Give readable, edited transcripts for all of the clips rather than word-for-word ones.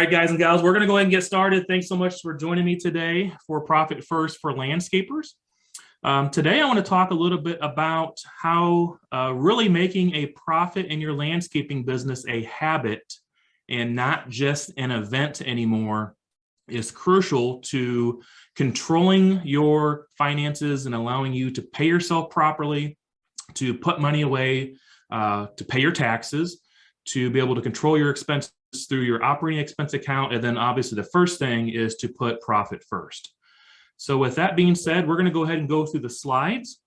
right, guys and gals, we're going to go ahead and get started. Thanks so much for joining me today for Profit First for Landscapers. Today, I want to talk a little bit about how really making a profit in your landscaping business a habit and not just an event anymore is crucial to controlling your finances and allowing you to pay yourself properly, to put money away, to pay your taxes, to be able to control your expenses through your operating expense account. And then obviously the first thing is to put profit first. So with that being said, we're going to go ahead and go through the slides.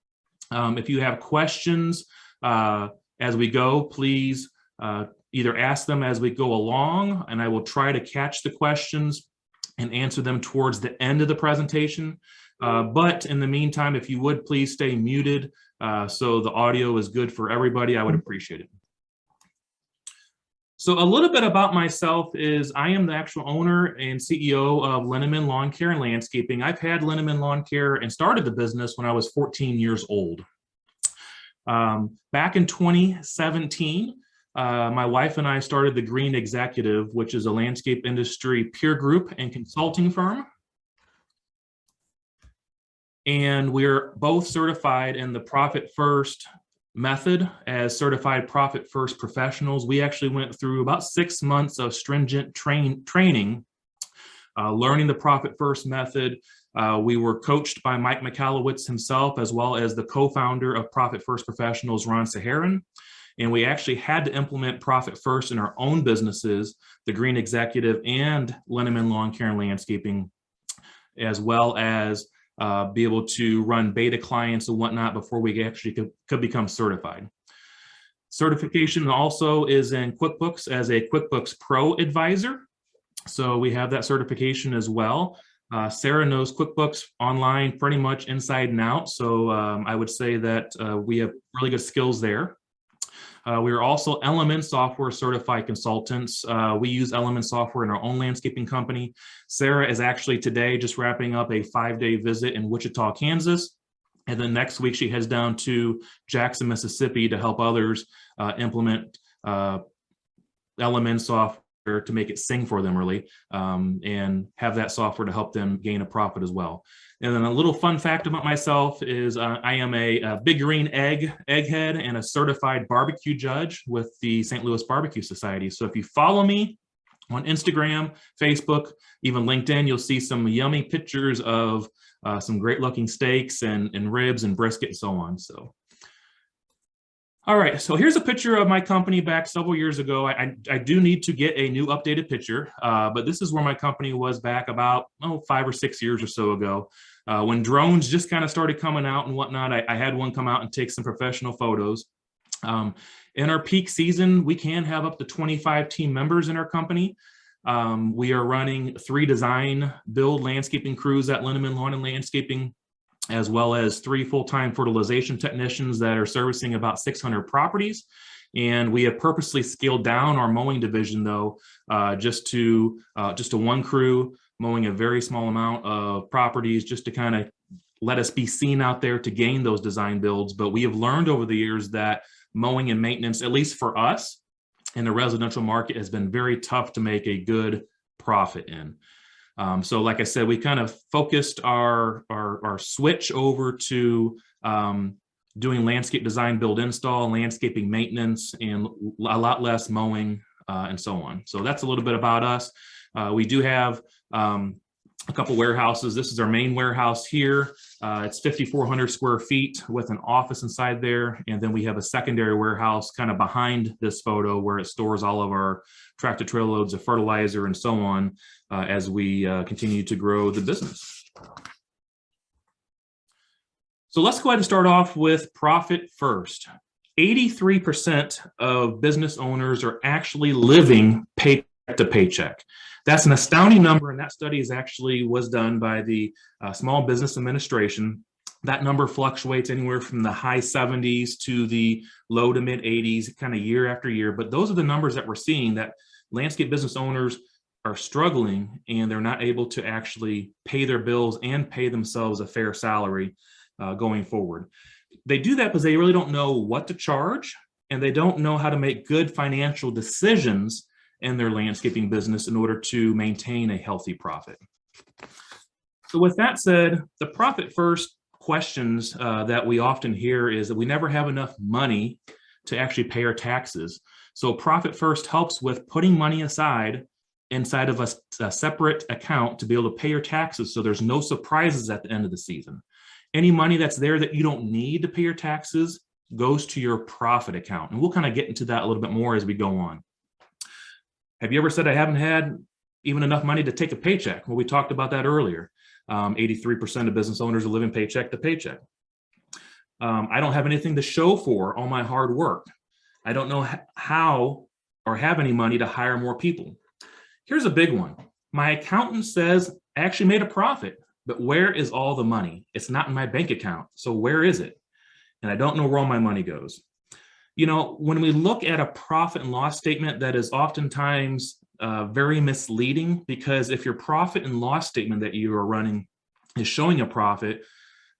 If you have questions as we go, please either ask them as we go along, and I will try to catch the questions and answer them towards the end of the presentation. But in the meantime, if you would please stay muted so the audio is good for everybody, I would appreciate it. So a little bit about myself is I am the actual owner and CEO of Linnemann Lawn Care and Landscaping. I've had Linnemann Lawn Care and started the business when I was 14 years old. Back in 2017, my wife and I started the Green Executive, which is a landscape industry peer group and consulting firm. And we're both certified in the Profit First method as certified Profit First professionals. We actually went through about 6 months of stringent training, learning the Profit First method. We were coached by Mike Michalowicz himself, as well as the co-founder of Profit First Professionals, Ron Saharan. And we actually had to implement Profit First in our own businesses, the Green Executive and Linnemann Lawn Care and Landscaping, as well as be able to run beta clients and whatnot before we actually could become certified. Certification also is in QuickBooks as a QuickBooks Pro advisor. So we have that certification as well. Sarah knows QuickBooks online pretty much inside and out. So I would say that we have really good skills there. We are also Element software certified consultants. We use Element software in our own landscaping company. Sarah is actually today just wrapping up a 5-day visit in Wichita, Kansas. And then next week she heads down to Jackson, Mississippi to help others implement Element software to make it sing for them really, and have that software to help them gain a profit as well. And then a little fun fact about myself is I am a Big Green Egghead and a certified barbecue judge with the St. Louis Barbecue Society. So if you follow me on Instagram, Facebook, even LinkedIn, you'll see some yummy pictures of some great looking steaks and ribs and brisket and so on. So. All right, so here's a picture of my company back several years ago. I do need to get a new updated picture, but this is where my company was back about 5 or 6 years or so ago. When drones just kind of started coming out and whatnot, I had one come out and take some professional photos. In our peak season, we can have up to 25 team members in our company. We are running 3 design build landscaping crews at Linnemann Lawn and Landscaping, as well as 3 full-time fertilization technicians that are servicing about 600 properties. And we have purposely scaled down our mowing division though, just to 1 crew, mowing a very small amount of properties just to kind of let us be seen out there to gain those design builds. But we have learned over the years that mowing and maintenance, at least for us in the residential market, has been very tough to make a good profit in. So like I said, we kind of focused our switch over to doing landscape design, build, install, landscaping maintenance, and a lot less mowing and so on. So that's a little bit about us. We do have a couple warehouses. This is our main warehouse here. It's 5,400 square feet with an office inside there. And then we have a secondary warehouse kind of behind this photo where it stores all of our tractor trailer loads of fertilizer and so on as we continue to grow the business. So let's go ahead and start off with profit first. 83% of business owners are actually living paycheck to paycheck. That's an astounding number, and that study was done by the Small Business Administration. That number fluctuates anywhere from the high 70s to the low to mid 80s, kind of year after year. But those are the numbers that we're seeing, that landscape business owners are struggling and they're not able to actually pay their bills and pay themselves a fair salary going forward. They do that because they really don't know what to charge, and they don't know how to make good financial decisions in their landscaping business in order to maintain a healthy profit. So with that said, the profit first questions that we often hear is that we never have enough money to actually pay our taxes. So profit first helps with putting money aside inside of a separate account to be able to pay your taxes so there's no surprises at the end of the season. Any money that's there that you don't need to pay your taxes goes to your profit account. And we'll kind of get into that a little bit more as we go on. Have you ever said, I haven't had even enough money to take a paycheck? Well, we talked about that earlier. 83% of business owners are living paycheck to paycheck. I don't have anything to show for all my hard work. I don't know how or have any money to hire more people. Here's a big one. My accountant says I actually made a profit, but where is all the money? It's not in my bank account. So where is it? And I don't know where all my money goes. You know, when we look at a profit and loss statement, that is oftentimes very misleading, because if your profit and loss statement that you are running is showing a profit,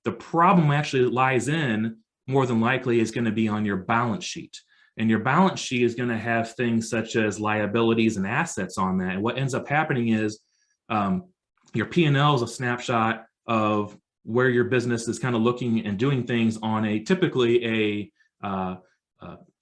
the problem actually lies in, more than likely, is going to be on your balance sheet. And your balance sheet is going to have things such as liabilities and assets on that. And what ends up happening is your P&L is a snapshot of where your business is kind of looking and doing things on a typically a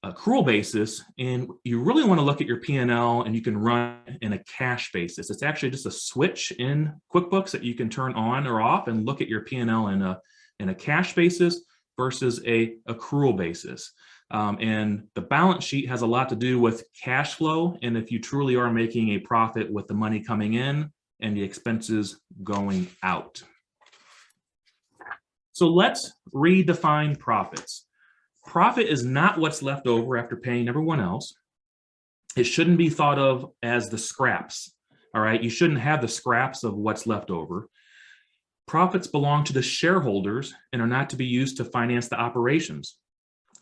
accrual basis. And you really want to look at your P&L, and you can run in a cash basis. It's actually just a switch in QuickBooks that you can turn on or off and look at your P&L in a cash basis versus a accrual basis. And the balance sheet has a lot to do with cash flow, and if you truly are making a profit with the money coming in and the expenses going out. So let's redefine profits. Profit is not what's left over after paying everyone else. It shouldn't be thought of as the scraps, all right? You shouldn't have the scraps of what's left over. Profits belong to the shareholders and are not to be used to finance the operations.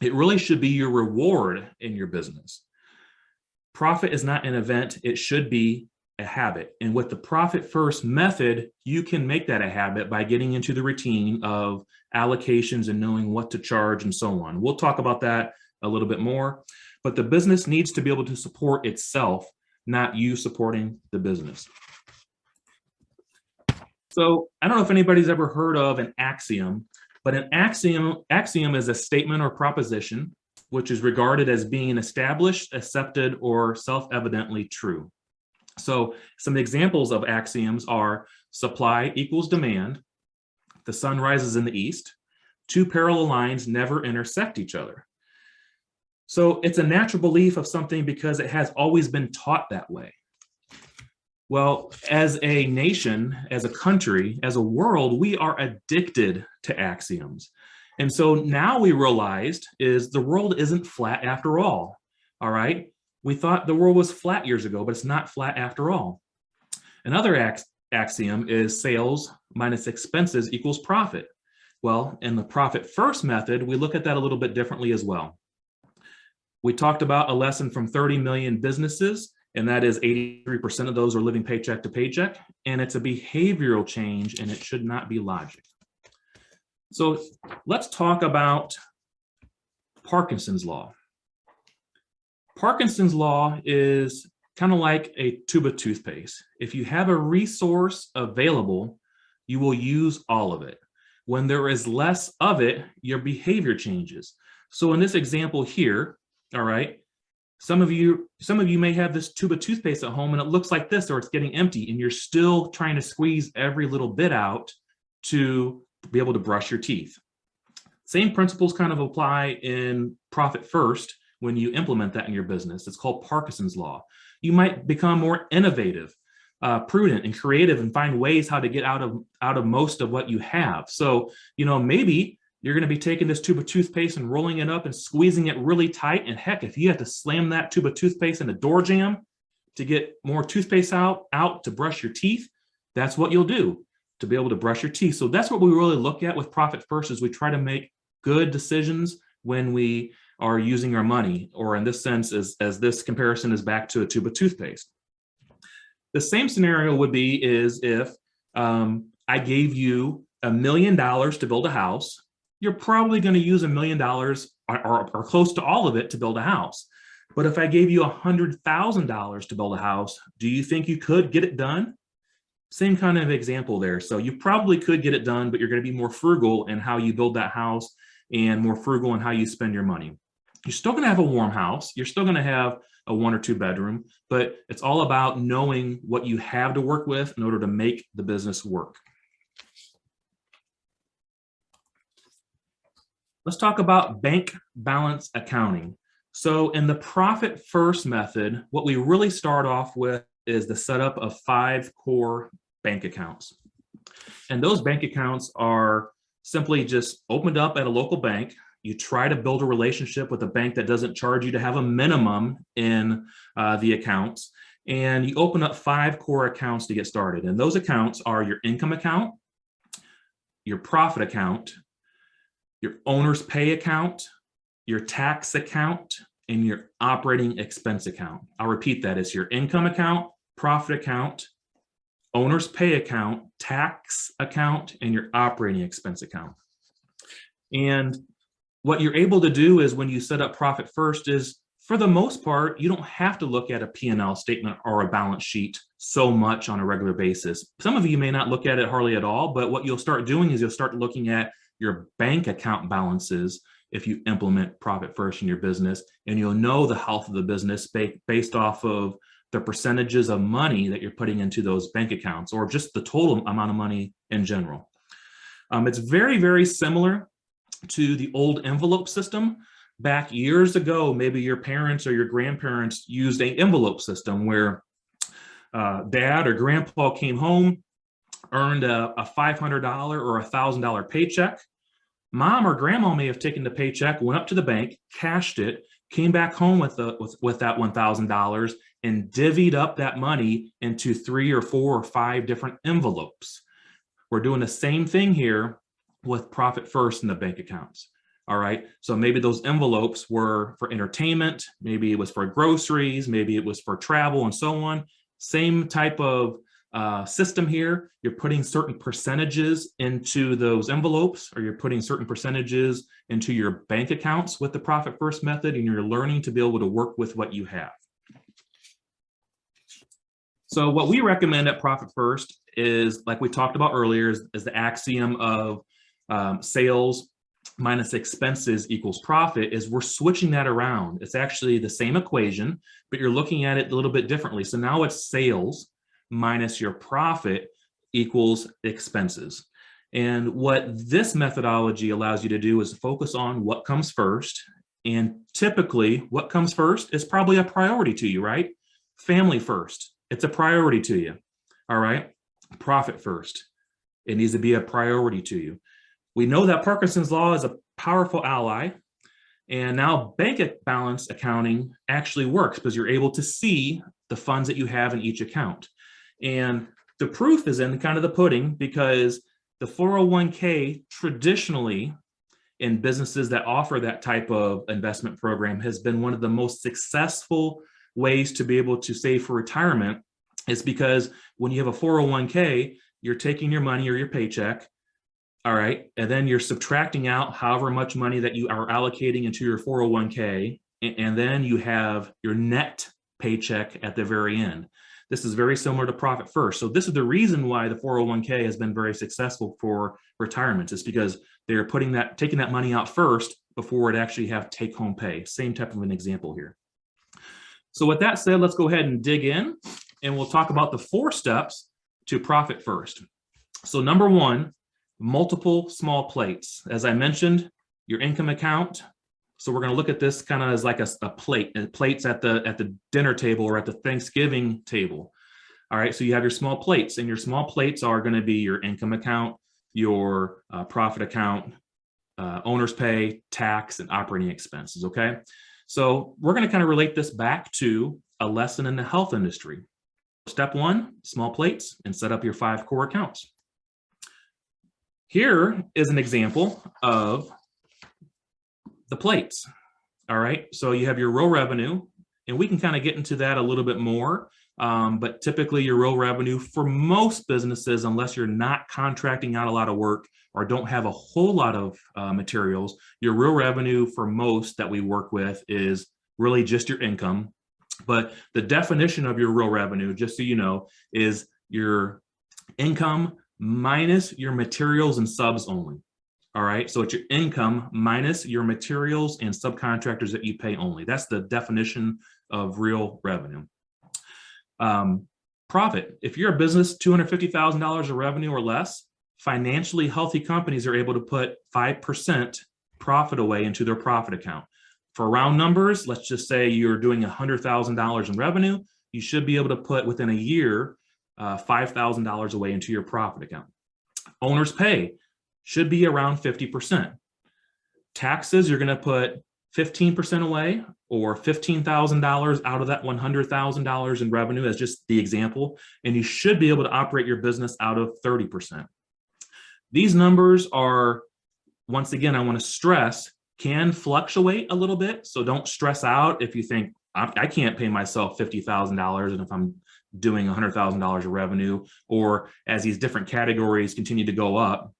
It really should be your reward in your business. Profit is not an event, it should be a habit. And with the profit first method, you can make that a habit by getting into the routine of allocations and knowing what to charge and so on. We'll talk about that a little bit more, but the business needs to be able to support itself, not you supporting the business. So I don't know if anybody's ever heard of an axiom, but an axiom is a statement or proposition which is regarded as being established, accepted, or self-evidently true. So some examples of axioms are supply equals demand, the sun rises in the east, two parallel lines never intersect each other. So it's a natural belief of something because it has always been taught that way. Well, as a nation, as a country, as a world, we are addicted to axioms. And so now we realized is the world isn't flat after all right? We thought the world was flat years ago, but it's not flat after all. Another axiom is sales minus expenses equals profit. Well, in the profit first method, we look at that a little bit differently as well. We talked about a lesson from 30 million businesses, and that is 83% of those are living paycheck to paycheck, and it's a behavioral change, and it should not be logic. So let's talk about Parkinson's law. Parkinson's law is kind of like a tube of toothpaste. If you have a resource available, you will use all of it. When there is less of it, your behavior changes. So in this example here, all right, some of you may have this tube of toothpaste at home and it looks like this, or it's getting empty, and you're still trying to squeeze every little bit out to be able to brush your teeth. Same principles kind of apply in profit first when you implement that in your business. It's called Parkinson's law. You might become more innovative, prudent, and creative, and find ways how to get out of most of what you have. So, you know, maybe you're going to be taking this tube of toothpaste and rolling it up and squeezing it really tight. And heck, if you have to slam that tube of toothpaste in a door jamb to get more toothpaste out to brush your teeth, that's what you'll do to be able to brush your teeth. So that's what we really look at with profit first, is we try to make good decisions when we are using our money, or in this sense, as this comparison is back to a tube of toothpaste. The same scenario would be is if I gave you $1 million to build a house, you're probably going to use $1 million or close to all of it to build a house. But if I gave you $100,000 to build a house, do you think you could get it done? Same kind of example there. So you probably could get it done, but you're going to be more frugal in how you build that house and more frugal in how you spend your money. You're still going to have a warm house. You're still going to have a 1 or 2 bedroom, but it's all about knowing what you have to work with in order to make the business work. Let's talk about bank balance accounting. So in the profit first method, what we really start off with is the setup of 5 core bank accounts. And those bank accounts are simply just opened up at a local bank. You try to build a relationship with a bank that doesn't charge you to have a minimum in the accounts. And you open up 5 core accounts to get started. And those accounts are your income account, your profit account, your owner's pay account, your tax account, and your operating expense account. I'll repeat that. It's your income account, profit account, owner's pay account, tax account, and your operating expense account. And what you're able to do is when you set up profit first is, for the most part, you don't have to look at a P&L statement or a balance sheet so much on a regular basis. Some of you may not look at it hardly at all, but what you'll start doing is you'll start looking at your bank account balances if you implement profit first in your business, and you'll know the health of the business based off of the percentages of money that you're putting into those bank accounts, or just the total amount of money in general. It's very, very similar to the old envelope system. Back years ago, maybe your parents or your grandparents used an envelope system where dad or grandpa came home, earned a $500 or $1,000 paycheck. Mom or grandma may have taken the paycheck, went up to the bank, cashed it, came back home with that $1,000 and divvied up that money into 3 or 4 or 5 different envelopes. We're doing the same thing here with profit first in the bank accounts. All right. So maybe those envelopes were for entertainment, maybe it was for groceries, maybe it was for travel and so on. Same type of system here. You're putting certain percentages into those envelopes, or you're putting certain percentages into your bank accounts with the profit first method, and you're learning to be able to work with what you have. So what we recommend at Profit First is, like we talked about earlier, is the axiom of sales minus expenses equals profit. Is we're switching that around. It's actually the same equation, but you're looking at it a little bit differently. So now it's sales minus your profit equals expenses. And what this methodology allows you to do is focus on what comes first. And typically what comes first is probably a priority to you, right? Family first, it's a priority to you. All right. Profit first, it needs to be a priority to you. We know that Parkinson's law is a powerful ally. And now bank balance accounting actually works because you're able to see the funds that you have in each account. And the proof is in kind of the pudding, because the 401k traditionally in businesses that offer that type of investment program has been one of the most successful ways to be able to save for retirement. Is because when you have a 401k, you're taking your money or your paycheck, all right, and then you're subtracting out however much money that you are allocating into your 401k, and then you have your net paycheck at the very end. This is very similar to Profit First. So this is the reason why the 401k has been very successful for retirement, is because they're taking that money out first before it actually have take-home pay. Same type of an example here. So with that said, let's go ahead and dig in, and we'll talk about the 4 steps to Profit First. So number 1, multiple small plates. As I mentioned, your income account. So we're going to look at this kind of as like a plate, and plates at the dinner table or at the Thanksgiving table. All right, so you have your small plates, and your small plates are going to be your income account, your profit account, owner's pay, tax, and operating expenses. Okay, so we're going to kind of relate this back to a lesson in the health industry. Step 1, small plates, and set up your 5 core accounts. Here is an example of the plates. All right, so you have your real revenue, and we can kind of get into that a little bit more. But typically your real revenue for most businesses, unless you're not contracting out a lot of work or don't have a whole lot of materials, your real revenue for most that we work with is really just your income. But the definition of your real revenue, just so you know, is your income minus your materials and subs only. All right, so it's your income minus your materials and subcontractors that you pay only. That's the definition of real revenue. Profit. If you're a business, $250,000 of revenue or less, financially healthy companies are able to put 5% profit away into their profit account. For round numbers, let's just say you're doing $100,000 in revenue, you should be able to put within a year $5,000 away into your profit account. Owner's pay should be around 50%. Taxes, you're going to put 15% away, or $15,000 out of that $100,000 in revenue as just the example, and you should be able to operate your business out of 30%. These numbers are, once again, I want to stress, can fluctuate a little bit, so don't stress out if you think, I can't pay myself $50,000 and if I'm doing $100,000 of revenue, or as these different categories continue to go up.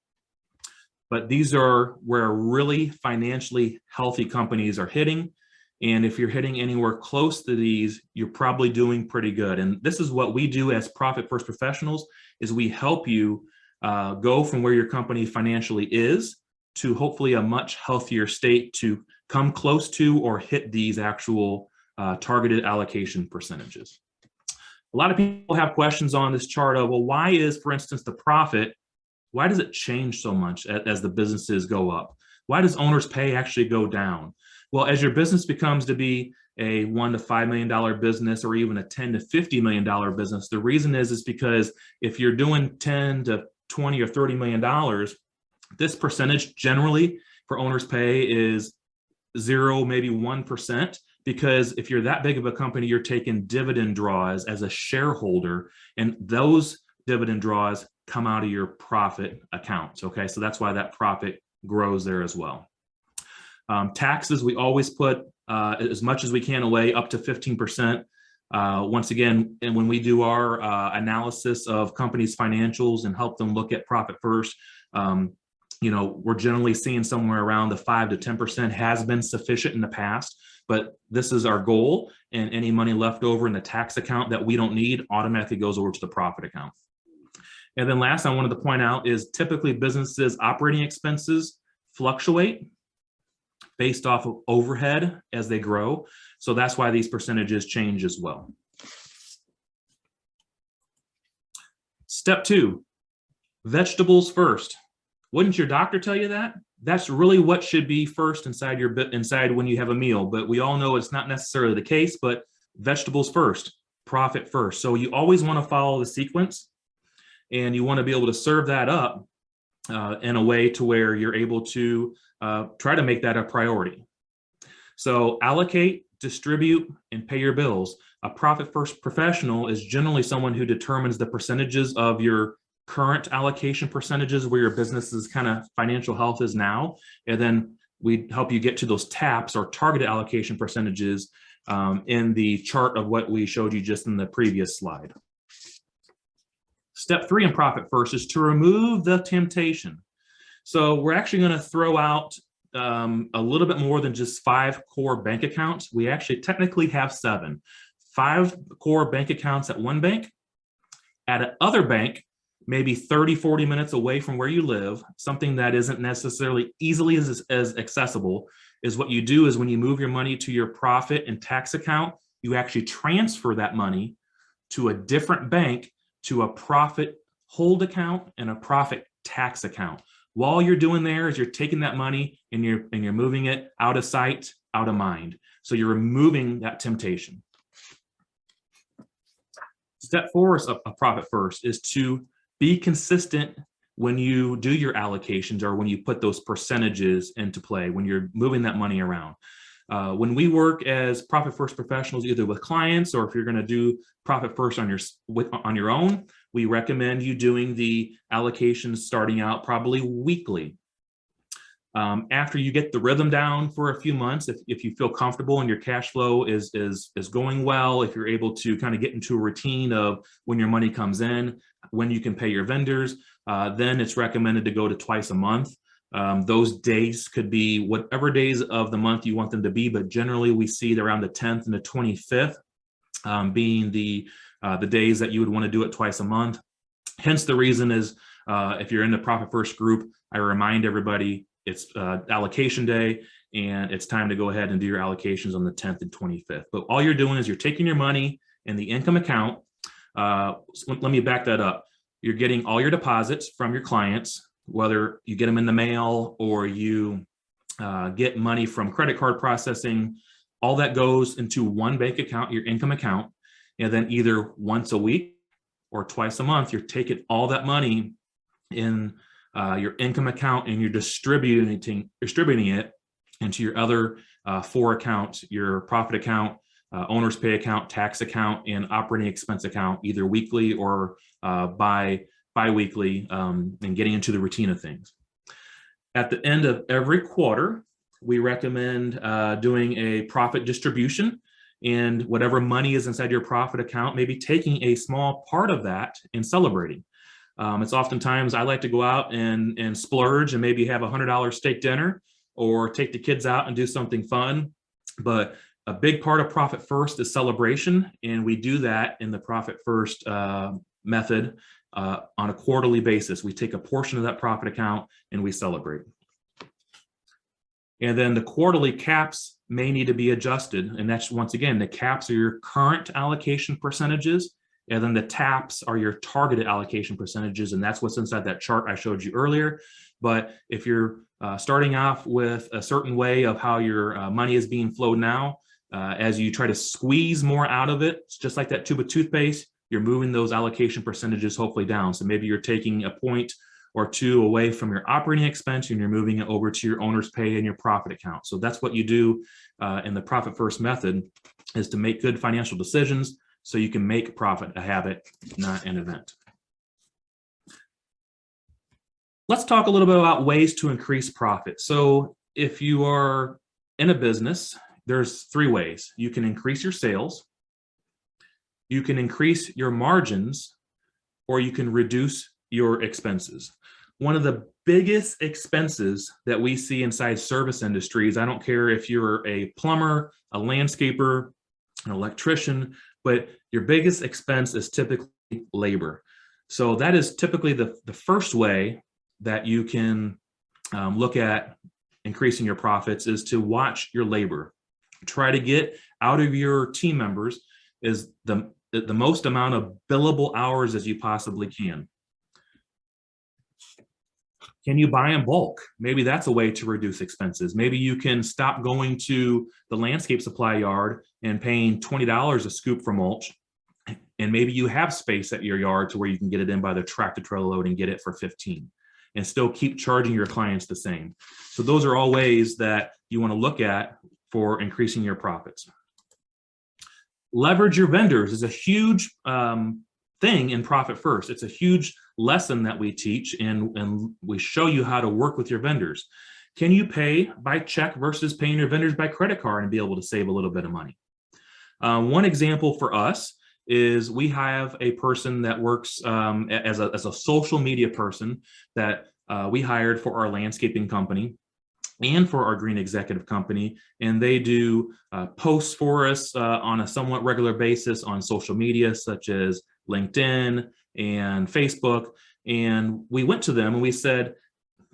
But these are where really financially healthy companies are hitting. And if you're hitting anywhere close to these, you're probably doing pretty good. And this is what we do as Profit First professionals, is we help you go from where your company financially is to hopefully a much healthier state to come close to or hit these actual targeted allocation percentages. A lot of people have questions on this chart of, well, why is, for instance, the profit, why does it change so much as the businesses go up? Why does owner's pay actually go down? Well, as your business becomes to be a $1 to $5 million business, or even a $10 to $50 million business, the reason is because if you're doing 10 to 20 or $30 million, this percentage generally for owner's pay is 0, maybe 1%. Because if you're that big of a company, you're taking dividend draws as a shareholder, and those dividend draws come out of your profit accounts. Okay, so that's why that profit grows there as well. Taxes, we always put as much as we can away, up to 15%. Once again, and when we do our analysis of companies' financials and help them look at profit first, you know, we're generally seeing somewhere around the 5 to 10% has been sufficient in the past. But this is our goal, and any money left over in the tax account that we don't need automatically goes over to the profit account. And then last I wanted to point out is typically businesses' operating expenses fluctuate based off of overhead as they grow. So that's why these percentages change as well. Step 2, vegetables first. Wouldn't your doctor tell you that? That's really what should be first inside when you have a meal. But we all know it's not necessarily the case, but vegetables first, profit first. So you always want to follow the sequence, and you want to be able to serve that up in a way to where you're able to try to make that a priority. So allocate, distribute, and pay your bills. A profit first professional is generally someone who determines the percentages of your current allocation percentages where your business's kind of financial health is now, and then we help you get to those TAPs or targeted allocation percentages in the chart of what we showed you just in the previous slide. Step 3 in Profit First is to remove the temptation. So we're actually going to throw out a little bit more than just 5 core bank accounts. We actually technically have 7. 5 core bank accounts at one bank. At another bank, maybe 30, 40 minutes away from where you live, something that isn't necessarily easily as accessible, is what you do is when you move your money to your profit and tax account, you actually transfer that money to a different bank, to a profit hold account and a profit tax account. While you're doing there is you're taking that money and you're moving it out of sight, out of mind. So you're removing that temptation. Step 4 of Profit First is to be consistent when you do your allocations or when you put those percentages into play, when you're moving that money around. When we work as Profit First professionals, either with clients or if you're going to do Profit First on your own, we recommend you doing the allocations starting out probably weekly. After you get the rhythm down for a few months, if you feel comfortable and your cash flow is going well, if you're able to kind of get into a routine of when your money comes in, when you can pay your vendors, then it's recommended to go to twice a month. Those days could be whatever days of the month you want them to be, but generally we see around the 10th and the 25th being the days that you would want to do it twice a month. Hence the reason is if you're in the Profit First group, I remind everybody it's allocation day and it's time to go ahead and do your allocations on the 10th and 25th. But all you're doing is you're taking your money in the income account. Let me back that up. You're getting all your deposits from your clients, whether you get them in the mail or you get money from credit card processing. All that goes into one bank account, your income account, and then either once a week or twice a month, you're taking all that money in your income account and you're distributing it into your other 4 accounts, your profit account, owner's pay account, tax account, and operating expense account, either weekly or bi-weekly, and getting into the routine of things. At the end of every quarter, we recommend doing a profit distribution, and whatever money is inside your profit account, maybe taking a small part of that and celebrating. It's oftentimes I like to go out and splurge and maybe have $100 steak dinner or take the kids out and do something fun. But a big part of Profit First is celebration, and we do that in the Profit First method on a quarterly basis. We take a portion of that profit account and we celebrate. And then the quarterly caps may need to be adjusted. And that's, once again, the caps are your current allocation percentages. And then the TAPs are your targeted allocation percentages. And that's what's inside that chart I showed you earlier. But if you're starting off with a certain way of how your money is being flowed now, as you try to squeeze more out of it, it's just like that tube of toothpaste, you're moving those allocation percentages hopefully down. So maybe you're taking a point or 2 away from your operating expense and you're moving it over to your owner's pay and your profit account. So that's what you do in the Profit First method, is to make good financial decisions so you can make profit a habit, not an event. Let's talk a little bit about ways to increase profit. So if you are in a business, there's 3 ways. You can increase your sales, you can increase your margins, or you can reduce your expenses. One of the biggest expenses that we see inside service industries, I don't care if you're a plumber, a landscaper, an electrician, but your biggest expense is typically labor. So that is typically the first way that you can look at increasing your profits, is to watch your labor. Try to get out of your team members is the most amount of billable hours as you possibly can. Can you buy in bulk? Maybe that's a way to reduce expenses. Maybe you can stop going to the landscape supply yard and paying $20 a scoop for mulch. And maybe you have space at your yard to where you can get it in by the tractor trailer load and get it for 15 and still keep charging your clients the same. So those are all ways that you want to look at for increasing your profits. Leverage your vendors is a huge thing in Profit First. It's a huge lesson that we teach, and we show you how to work with your vendors. Can you pay by check versus paying your vendors by credit card and be able to save a little bit of money? One example for us is we have a person that works as a social media person that we hired for our landscaping company and for our green executive company, and they do posts for us on a somewhat regular basis on social media such as LinkedIn and Facebook. And we went to them and we said,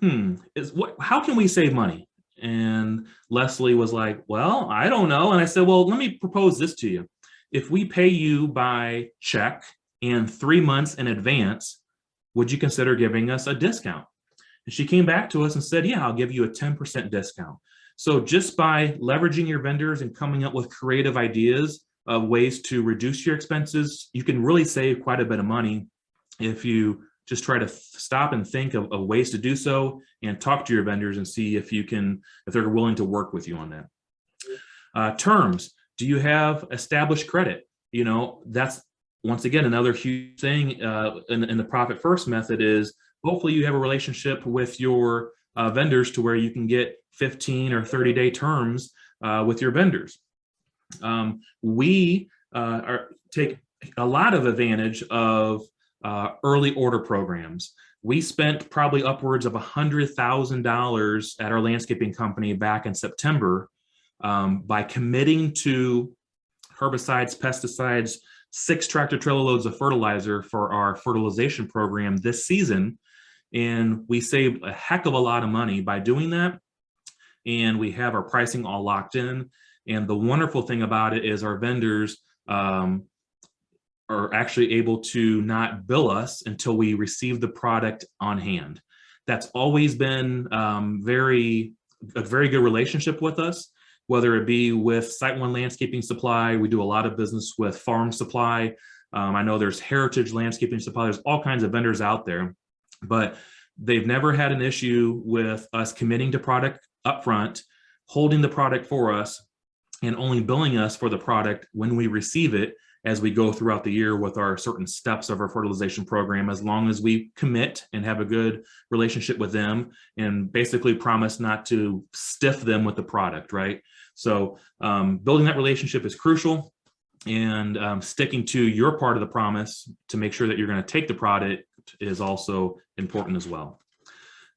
how can we save money? And Leslie was like, well, I don't know. And I said, well, let me propose this to you. If we pay you by check and 3 months in advance, would you consider giving us a discount? And she came back to us and said, yeah, I'll give you a 10% discount. So just by leveraging your vendors and coming up with creative ideas of ways to reduce your expenses, you can really save quite a bit of money if you just try to stop and think of ways to do so and talk to your vendors and see if they're willing to work with you on that. Terms. Do you have established credit? You know, that's once again another huge thing in the Profit First method is hopefully you have a relationship with your vendors to where you can get 15 or 30-day terms with your vendors. We take a lot of advantage of early order programs. We spent probably upwards of $100,000 at our landscaping company back in September by committing to herbicides, pesticides, 6 tractor trailer loads of fertilizer for our fertilization program this season. And we saved a heck of a lot of money by doing that. And we have our pricing all locked in. And the wonderful thing about it is our vendors are actually able to not bill us until we receive the product on hand. That's always been a very good relationship with us, whether it be with Site One Landscaping Supply. We do a lot of business with Farm Supply. I know there's Heritage Landscaping Supply. There's all kinds of vendors out there, but they've never had an issue with us committing to product upfront, holding the product for us, and only billing us for the product when we receive it as we go throughout the year with our certain steps of our fertilization program, as long as we commit and have a good relationship with them and basically promise not to stiff them with the product, right? So building that relationship is crucial, and sticking to your part of the promise to make sure that you're going to take the product is also important as well.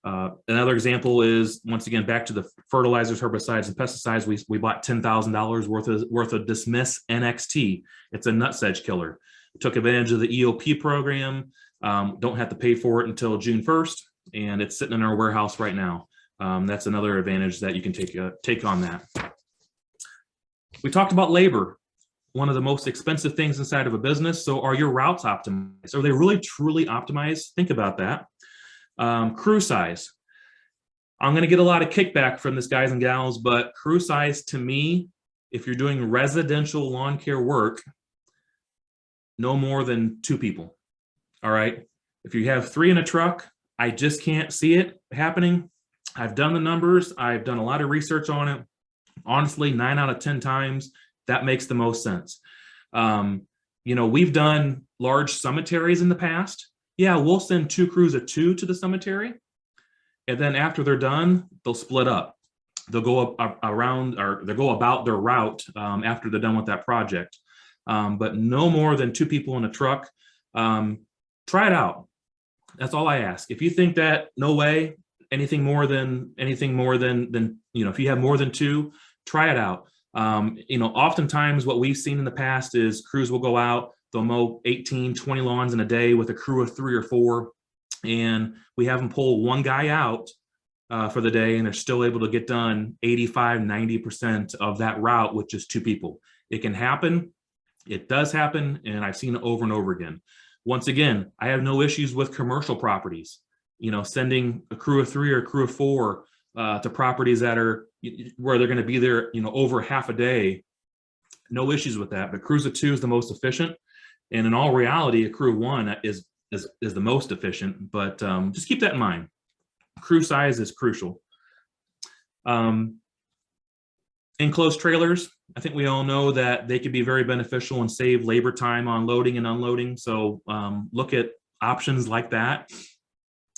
Another example is, once again, back to the fertilizers, herbicides, and pesticides. We bought $10,000 worth of Dismiss NXT. It's a nutsedge killer. Took advantage of the EOP program. Don't have to pay for it until June 1st, and it's sitting in our warehouse right now. That's another advantage that you can take on that. We talked about labor, one of the most expensive things inside of a business. So are your routes optimized? Are they really truly optimized? Think about that. Crew size. I'm going to get a lot of kickback from this, guys and gals, but crew size to me, if you're doing residential lawn care work, no more than 2 people. All right. If you have 3 in a truck, I just can't see it happening. I've done the numbers. I've done a lot of research on it. Honestly, 9 out of 10 times, that makes the most sense. We've done large cemeteries in the past. Yeah, we'll send 2 crews of 2 to the cemetery. And then after they're done, they'll split up. They'll go around, or they'll go about their route after they're done with that project. But no more than 2 people in a truck. Try it out. That's all I ask. If you think that, no way, anything more than, if you have more than 2, try it out. Oftentimes what we've seen in the past is crews will go out, they'll mow 18, 20 lawns in a day with a crew of 3 or 4. And we have them pull one guy out for the day, and they're still able to get done 85, 90% of that route with just 2 people. It can happen. It does happen. And I've seen it over and over again. Once again, I have no issues with commercial properties, sending a crew of 3 or a crew of 4 to properties that are where they're going to be there, over half a day. No issues with that. But crews of 2 is the most efficient. And in all reality, a crew of 1 is the most efficient, but just keep that in mind. Crew size is crucial. Enclosed trailers, I think we all know that they could be very beneficial and save labor time on loading and unloading. So look at options like that.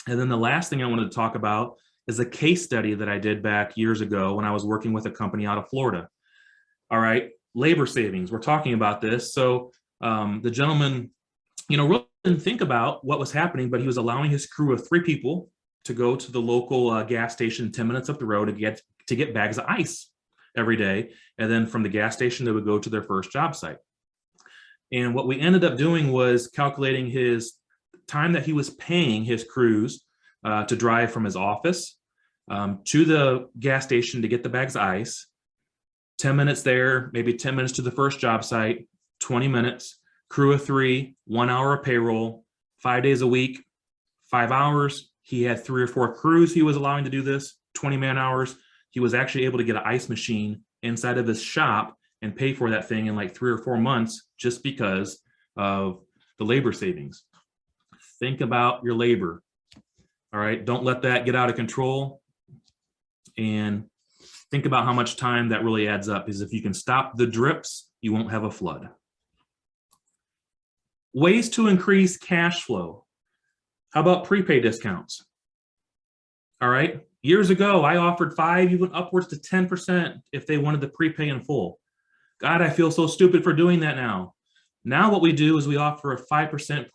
And then the last thing I wanted to talk about is a case study that I did back years ago when I was working with a company out of Florida. All right, labor savings, we're talking about this. So the gentleman, really didn't think about what was happening, but he was allowing his crew of 3 people to go to the local gas station 10 minutes up the road to get bags of ice every day. And then from the gas station, they would go to their first job site. And what we ended up doing was calculating his time that he was paying his crews to drive from his office to the gas station to get the bags of ice. 10 minutes there, maybe 10 minutes to the first job site, 20 minutes, crew of 3, 1 hour of payroll, 5 days a week, 5 hours. He had 3 or 4 crews he was allowing to do this, 20 man hours. He was actually able to get an ice machine inside of his shop and pay for that thing in like 3 or 4 months just because of the labor savings. Think about your labor. All right, don't let that get out of control, and think about how much time that really adds up, because if you can stop the drips, you won't have a flood. Ways to increase cash flow. How about prepay discounts? All right, years ago, I offered 5, even upwards to 10% if they wanted to prepay in full. God, I feel so stupid for doing that now. Now what we do is we offer a 5%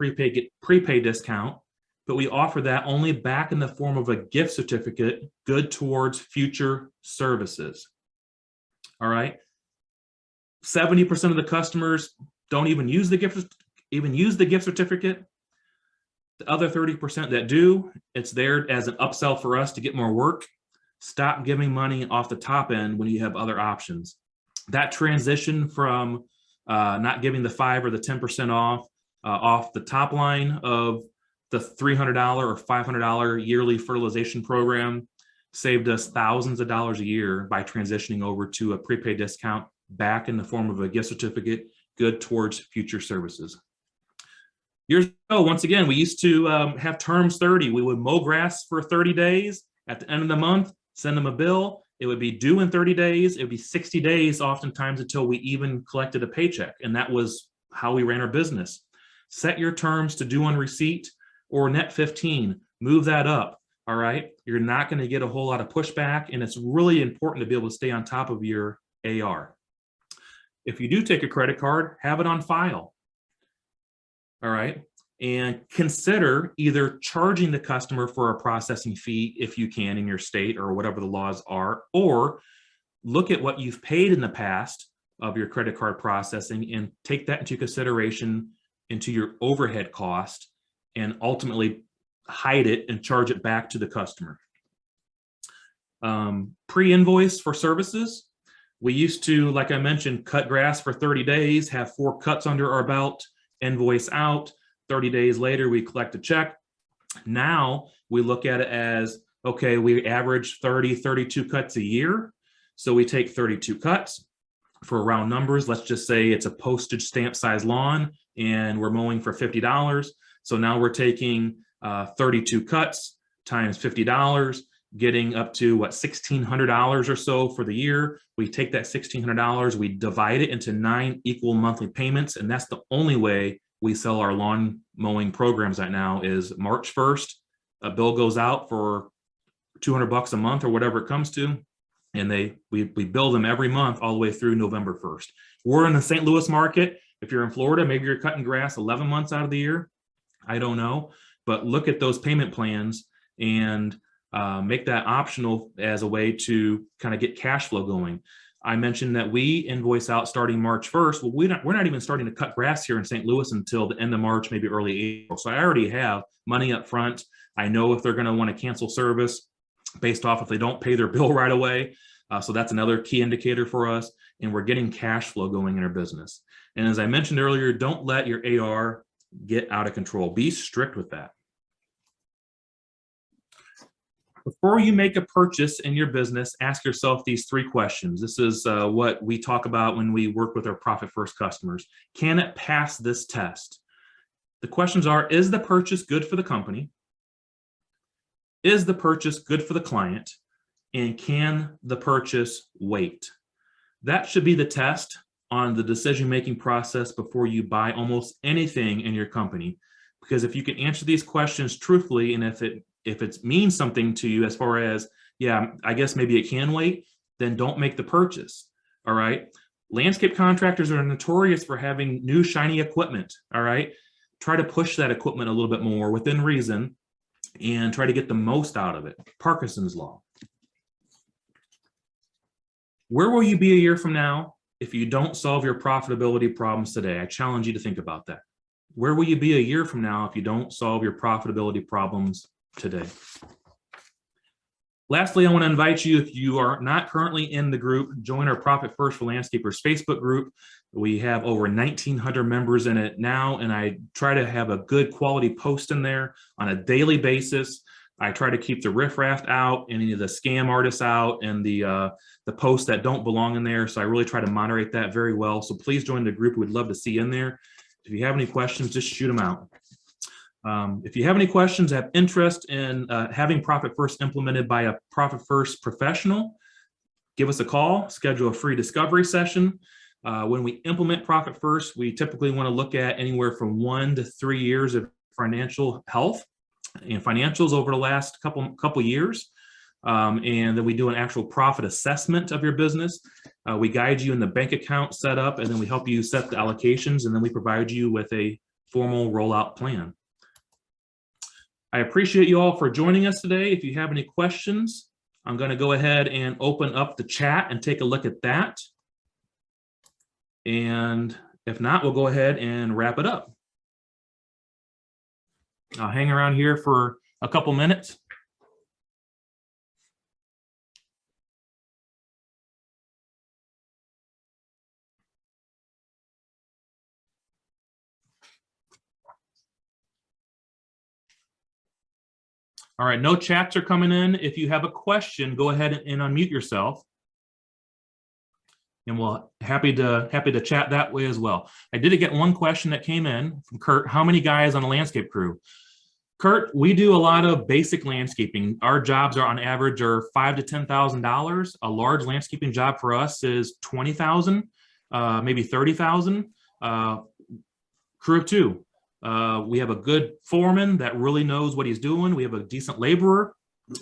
prepaid discount, but we offer that only back in the form of a gift certificate, good towards future services. All right. 70% of the customers don't even use the gift certificate. The other 30% that do, it's there as an upsell for us to get more work. Stop giving money off the top end when you have other options. That transition from not giving the 5 or the 10% off the top line of the $300 or $500 yearly fertilization program saved us thousands of dollars a year by transitioning over to a prepaid discount back in the form of a gift certificate, good towards future services. Years ago, once again, we used to have terms 30. We would mow grass for 30 days. At the end of the month, send them a bill. It would be due in 30 days. It would be 60 days oftentimes until we even collected a paycheck. And that was how we ran our business. Set your terms to due on receipt or net 15. Move that up. All right. You're not going to get a whole lot of pushback. And it's really important to be able to stay on top of your AR. If you do take a credit card, have it on file. All right. And consider either charging the customer for a processing fee if you can in your state or whatever the laws are, or look at what you've paid in the past of your credit card processing and take that into consideration into your overhead cost and ultimately hide it and charge it back to the customer. Pre-invoice for services. We used to, like I mentioned, cut grass for 30 days, have 4 cuts under our belt, invoice out. 30 days later, we collect a check. Now we look at it as, okay, we average 30, 32 cuts a year. So we take 32 cuts for round numbers. Let's just say it's a postage stamp size lawn and we're mowing for $50. So now we're taking 32 cuts times $50, getting up to what, $1,600 or so for the year. We take that $1,600, we divide it into 9 equal monthly payments. And that's the only way we sell our lawn mowing programs right now is March 1st. A bill goes out for $200 a month or whatever it comes to. And we bill them every month all the way through November 1st. We're in the St. Louis market. If you're in Florida, maybe you're cutting grass 11 months out of the year. I don't know, but look at those payment plans and make that optional as a way to kind of get cash flow going. I mentioned that we invoice out starting March 1st. Well, we're not even starting to cut grass here in St. Louis until the end of March, maybe early April. So I already have money up front. I know if they're going to want to cancel service based off if they don't pay their bill right away. So that's another key indicator for us. And we're getting cash flow going in our business. And as I mentioned earlier, don't let your AR get out of control. Be strict with that. Before you make a purchase in your business, ask yourself these 3 questions. This is what we talk about when we work with our Profit First customers. Can it pass this test? The questions are, is the purchase good for the company? Is the purchase good for the client? And can the purchase wait? That should be the test on the decision-making process before you buy almost anything in your company. Because if you can answer these questions truthfully, and if it means something to you as far as, yeah, I guess maybe it can wait, then don't make the purchase. All right. Landscape contractors are notorious for having new shiny equipment. All right. Try to push that equipment a little bit more within reason and try to get the most out of it. Parkinson's law. Where will you be a year from now if you don't solve your profitability problems today? I challenge you to think about that. Where will you be a year from now if you don't solve your profitability problems today? Lastly, I want to invite you, if you are not currently in the group, join our Profit First for Landscapers Facebook group. We have over 1,900 members in it now, and I try to have a good quality post in there on a daily basis. I try to keep the riffraff out, any of the scam artists out, and the posts that don't belong in there. So I really try to moderate that very well. So please join the group. We'd love to see you in there. If you have any questions, just shoot them out. If you have any questions, have interest in having Profit First implemented by a Profit First professional, give us a call, schedule a free discovery session. When we implement Profit First, we typically want to look at anywhere from 1 to 3 years of financial health and financials over the last couple years. And then we do an actual profit assessment of your business. We guide you in the bank account setup, and then we help you set the allocations, and then we provide you with a formal rollout plan. I appreciate you all for joining us today. If you have any questions, I'm going to go ahead and open up the chat and take a look at that. And if not, we'll go ahead and wrap it up. I'll hang around here for a couple minutes. All right, no chats are coming in. If you have a question, go ahead and unmute yourself. And we'll happy to chat that way as well. I did get one question that came in from Kurt. How many guys on a landscape crew? Kurt, we do a lot of basic landscaping. Our jobs are on average are $5,000 to $10,000. A large landscaping job for us is $20,000, maybe $30,000. Crew of two. We have a good foreman that really knows what he's doing. We have a decent laborer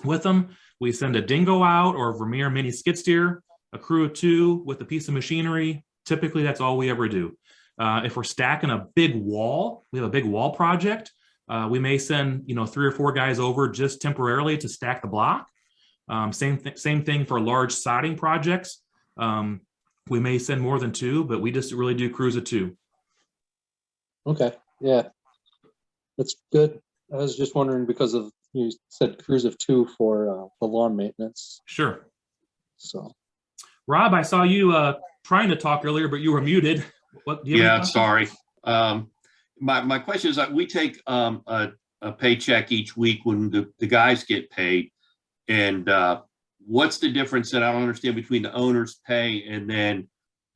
with him. We send a dingo out or a Vermeer mini skid steer, a crew of two with a piece of machinery. Typically, that's all we ever do. If we're stacking a big wall, we have a big wall project. We may send 3 or 4 guys over just temporarily to stack the block. Same thing for large siding projects. We may send more than 2, but we just really do crews of 2. Okay, yeah, that's good. I was just wondering because of you said crews of 2 for the lawn maintenance. Sure. So, Rob, I saw you trying to talk earlier, but you were muted. What? Do you have any sorry. My question is that we take a paycheck each week when the guys get paid, and what's the difference that I don't understand between the owner's pay and then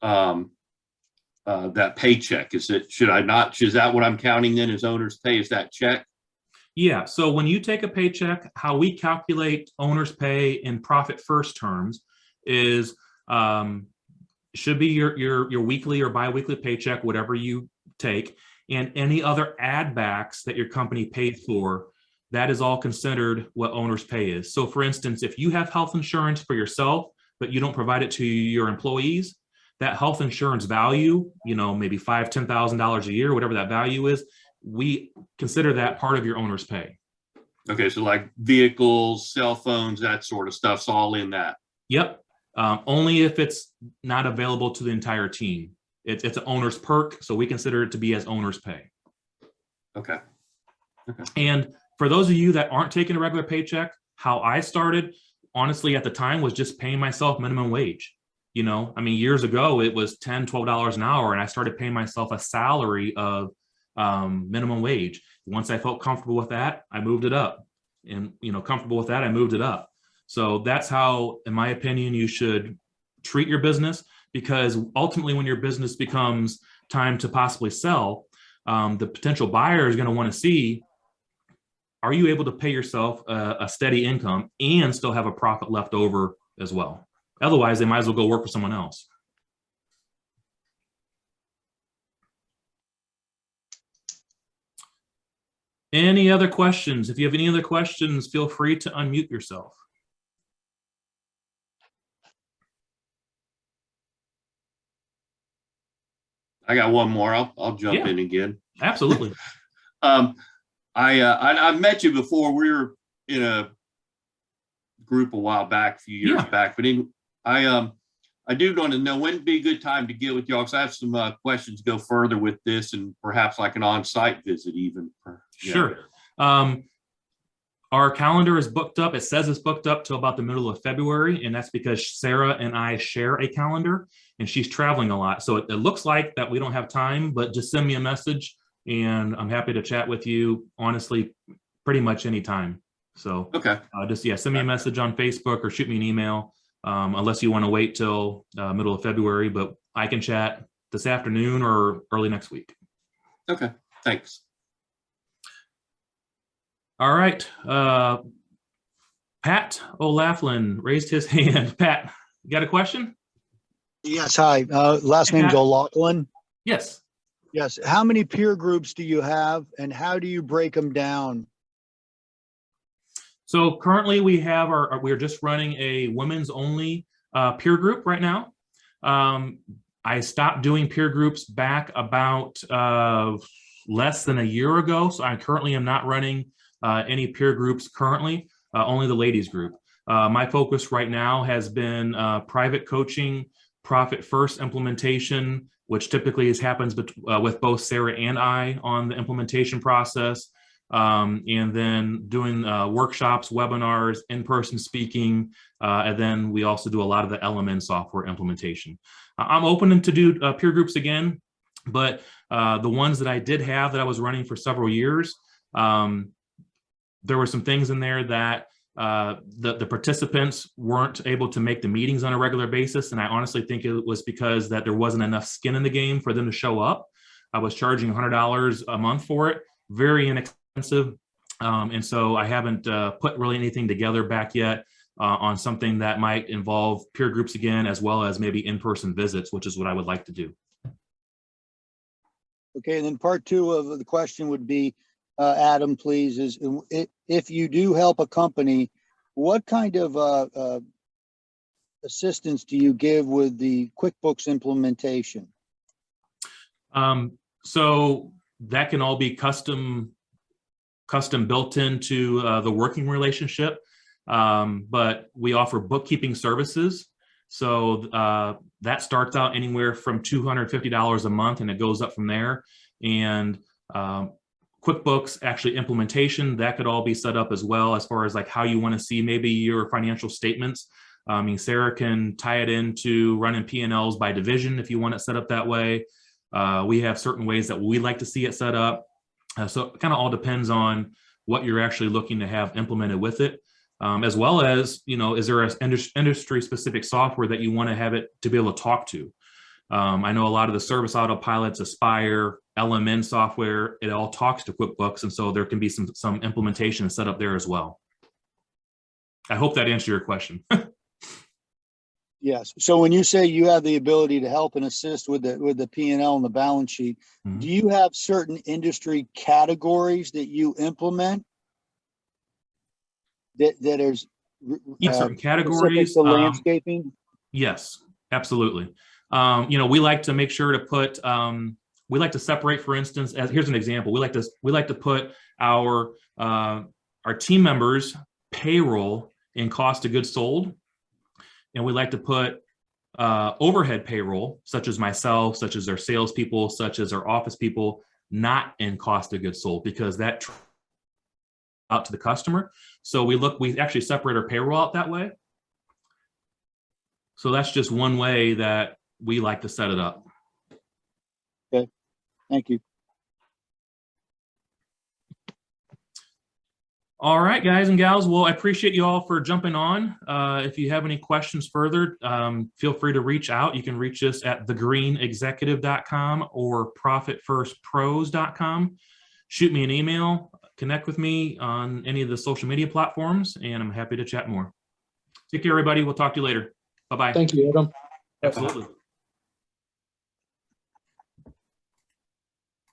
that paycheck? Is that what I'm counting then as owner's pay? Is that check? Yeah. So when you take a paycheck, how we calculate owner's pay in profit first terms is should be your weekly or biweekly paycheck, whatever you take, and any other add backs that your company paid for. That is all considered what owner's pay is. So for instance, if you have health insurance for yourself, but you don't provide it to your employees, that health insurance value, maybe $5,000, $10,000 a year, whatever that value is, we consider that part of your owner's pay. Okay, so like vehicles, cell phones, that sort of stuff's all in that. Yep. Only if it's not available to the entire team. It's an owner's perk, so we consider it to be as owner's pay. Okay. And for those of you that aren't taking a regular paycheck, how I started, honestly, at the time was just paying myself minimum wage. Years ago, it was $10, $12 an hour, and I started paying myself a salary of minimum wage. Once I felt comfortable with that, I moved it up. And, comfortable with that, I moved it up. So that's how, in my opinion, you should treat your business, because ultimately when your business becomes time to possibly sell, the potential buyer is going to want to see, are you able to pay yourself a steady income and still have a profit left over as well? Otherwise, they might as well go work for someone else. Any other questions? If you have any other questions, feel free to unmute yourself. I got one more. I'll jump in again. Absolutely. I met you before. We were in a group a while back, a few years back. But I do want to know when would be a good time to get with y'all, because I have some questions to go further with this, and perhaps like an on-site visit even. Sure. Our calendar is booked up. It says it's booked up till about the middle of February, and that's because Sarah and I share a calendar, and she's traveling a lot. So it looks like that we don't have time, but just send me a message, and I'm happy to chat with you, honestly, pretty much anytime. So okay, send me a message on Facebook or shoot me an email, unless you want to wait till middle of February, but I can chat this afternoon or early next week. Okay, thanks. All right. Pat O'Laughlin raised his hand. Pat, you got a question? Yes, hi. Last name's O'Laughlin. Yes. Yes. How many peer groups do you have, and how do you break them down? So currently we're just running a women's only peer group right now. I stopped doing peer groups back about less than a year ago. So I currently am not running any peer groups currently, only the ladies group. My focus right now has been private coaching, profit first implementation, which typically happens with both Sarah and I on the implementation process. And then doing workshops, webinars, in-person speaking, and then we also do a lot of the LMN software implementation. I'm open to do peer groups again, but the ones that I did have that I was running for several years, there were some things in there that the participants weren't able to make the meetings on a regular basis, and I honestly think it was because that there wasn't enough skin in the game for them to show up. I was charging $100 a month for it, very inexpensive. And so I haven't put really anything together back yet on something that might involve peer groups again, as well as maybe in-person visits, which is what I would like to do. Okay, and then part two of the question would be, Adam, please, is if you do help a company, what kind of assistance do you give with the QuickBooks implementation? So that can all be custom built into the working relationship, but we offer bookkeeping services. So that starts out anywhere from $250 a month, and it goes up from there. And QuickBooks actually implementation, that could all be set up as well, as far as like how you want to see maybe your financial statements. I mean, Sarah can tie it into running P&Ls by division if you want it set up that way. We have certain ways that we like to see it set up. So it kind of all depends on what you're actually looking to have implemented with it, as well as, you know, is there an industry specific software that you want to have it to be able to talk to? I know a lot of the service autopilots, Aspire, LMN software, it all talks to QuickBooks. And so there can be some implementation set up there as well. I hope that answered your question. Yes. So when you say you have the ability to help and assist with the P&L and the balance sheet, do you have certain industry categories that you implement that is certain categories to landscaping? Yes, absolutely. You know, we like to make sure to put we like to separate, for instance, as here's an example. We like to put our team members' payroll in cost of goods sold. And we like to put overhead payroll, such as myself, such as our salespeople, such as our office people, not in cost of goods sold, because that out to the customer. So we actually separate our payroll out that way. So that's just one way that we like to set it up. Okay, thank you. All right, guys and gals. Well, I appreciate you all for jumping on. If you have any questions further, feel free to reach out. You can reach us at thegreenexecutive.com or profitfirstpros.com. Shoot me an email, connect with me on any of the social media platforms, and I'm happy to chat more. Take care, everybody. We'll talk to you later. Bye-bye. Thank you, Adam. Absolutely.